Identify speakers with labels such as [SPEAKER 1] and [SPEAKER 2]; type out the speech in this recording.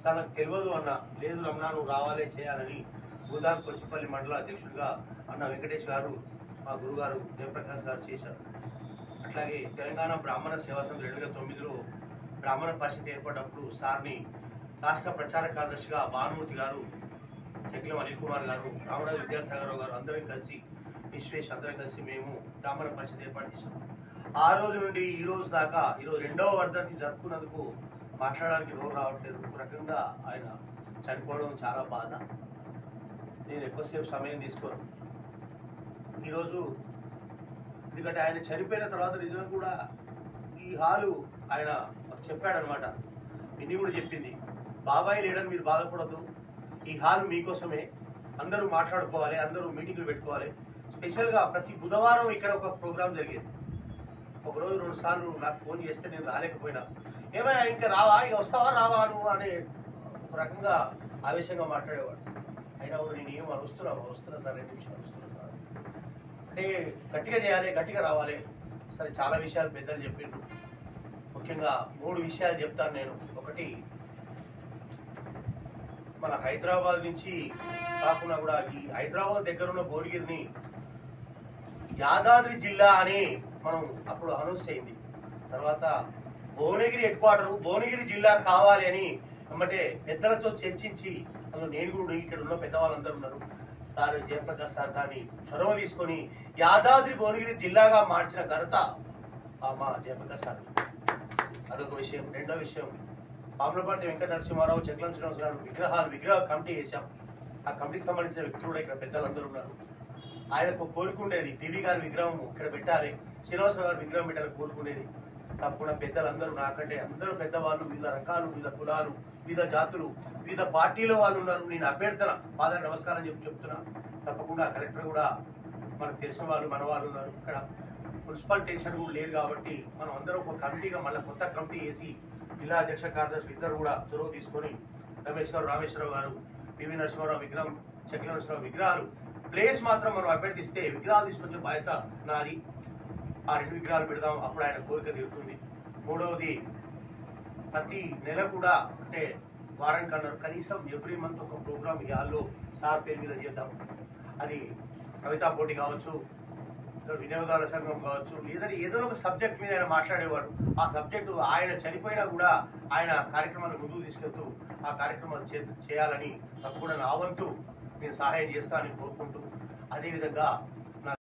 [SPEAKER 1] Sir నాకు తెలియదు అన్న, లేదు రమణ నువ్వు రావాలే చేయాలని భూదాన్ కొచ్చిపల్లి మండల అధ్యక్షుడిగా అన్న వెంకటేష్ గారు, మా గురుగారు జయప్రకాష్ గారు చేశారు. అట్లాగే తెలంగాణ బ్రాహ్మణ సేవా సంఘం 2009లో బ్రాహ్మణ పరిషత్ ఏర్పడినప్పుడు సార్ని రాష్ట్ర ప్రచార కార్యదర్శిగా భానుమూర్తి గారు, చెక్కిలం అనిల్ కుమార్ గారు, రామరాజు విద్యాసాగరరావు గారు అందరం కలిసి, విశ్వేష్ అందరం కలిసి మేము బ్రాహ్మణ పరిషత్ ఏర్పాటు చేశాం. ఆ రోజు నుండి ఈ రోజు దాకా, ఈరోజు 2వ వర్ధంతి జరుపుకున్నందుకు మాట్లాడడానికి నోరు రావట్లేదు. ఒక రకంగా ఆయన చనిపోవడం చాలా బాధ. నేను ఎక్కువసేపు సమయం తీసుకోను ఈరోజు, ఎందుకంటే ఆయన చనిపోయిన తర్వాత నిజంగా కూడా ఈ హాలు ఆయన చెప్పాడనమాట. విని కూడా చెప్పింది, బాబాయ్ లేడని మీరు బాధపడద్దు, ఈ హాల్ మీకోసమే, అందరూ మాట్లాడుకోవాలి, అందరూ మీటింగ్లు పెట్టుకోవాలి. స్పెషల్గా ప్రతి బుధవారం ఇక్కడ ఒక ప్రోగ్రాం జరిగేది. ఒకరోజు 2 సార్లు నాకు ఫోన్ చేస్తే నేను రాలేకపోయినా, ఏమైనా ఇంకా రావా, ఇక వస్తావా రావా నువ్వు అనే ఒక రకంగా ఆవేశంగా మాట్లాడేవాడు. అయినా కూడా నేను ఏం వస్తున్నా సార్, 2 నిమిషాలు వస్తున్నా సార్ అంటే గట్టిగా చేయాలి, గట్టిగా రావాలి. సరే, చాలా విషయాలు పెద్దలు చెప్పిండ్రు. ముఖ్యంగా 3 విషయాలు చెప్తాను నేను. ఒకటి, మన హైదరాబాద్ నుంచి కాకుండా కూడా ఈ హైదరాబాద్ దగ్గర ఉన్న భువనగిరిని యాదాద్రి జిల్లా అని మనం అప్పుడు అనౌన్స్ అయింది. తర్వాత భువనగిరి హెడ్ క్వార్టర్ భువనగిరి జిల్లా కావాలి అని అంటే పెద్దలతో చర్చించి, అందులో నేను కూడా ఇక్కడ ఉన్న పెద్దవాళ్ళందరూ ఉన్నారు, సార్ జయప్రకాష్ సార్ దాన్ని చొరవ తీసుకొని యాదాద్రి భువనగిరి జిల్లాగా మార్చిన ఘనత మా జయప్రకాష్ సార్. అదొక విషయం. రెండో విషయం, పాములపర్తి వెంకట నరసింహారావు, చెక్లం శ్రీనివాస్ గారు విగ్రహ కమిటీ వేశాం. ఆ కమిటీకి సంబంధించిన వ్యక్తులు కూడా ఇక్కడ పెద్దలందరూ ఉన్నారు. ఆయనకు కోరుకుండేది పివి గారి విగ్రహం ఇక్కడ పెట్టాలి, శ్రీనివాసరావు గారి విగ్రహం పెట్టాలని కోరుకునేది. తప్పకుండా పెద్దలందరూ, నాకంటే అందరూ పెద్దవాళ్ళు, వివిధ రకాలు, వివిధ కులాలు, వివిధ జాతులు, వివిధ పార్టీల వాళ్ళు ఉన్నారు. నేను అభ్యర్థన పాదాలు నమస్కారం చెప్తున్నా. తప్పకుండా కలెక్టర్ కూడా మనకు తెలిసిన వాళ్ళు, మన వాళ్ళు ఉన్నారు. ఇక్కడ మున్సిపల్ టెన్షన్ కూడా లేదు కాబట్టి మనం అందరం ఒక కమిటీగా మళ్ళీ కొత్త కమిటీ వేసి జిల్లా అధ్యక్ష కార్యదర్శులు ఇద్దరు కూడా చొరవ తీసుకొని, రమేష్ గారు, రామేశ్వరరావు గారు, పివి నరసింహారావు విగ్రహం, చెక్కిల నరసింహారావు విగ్రహాలు, ప్లేస్ మాత్రం మనం అభ్యర్థిస్తే విగ్రహాలు తీసుకొచ్చే బాధ్యత నాది. ఆ 2 విగ్రహాలు పెడదాం, అప్పుడు ఆయన కోరిక తీరుతుంది. మూడవది, ప్రతి నెల కూడా అంటే వారానికి అన్నారు, కనీసం ఎవ్రీ మంత్ ఒక ప్రోగ్రామ్ ఈ హాల్లో సార్ పేరు మీద చేద్దాం. అది కవితా పోటీ కావచ్చు, వినియోగదారుల సంఘం కావచ్చు, లేదంటే ఏదో ఒక సబ్జెక్ట్ మీద ఆయన మాట్లాడేవాడు. ఆ సబ్జెక్టు ఆయన చనిపోయినా కూడా ఆయన కార్యక్రమాన్ని ముందుకు తీసుకెళ్తూ ఆ కార్యక్రమాలు చేయాలని తప్పకుండా నా వంతు నేను సహాయం చేస్తానని కోరుకుంటూ, అదేవిధంగా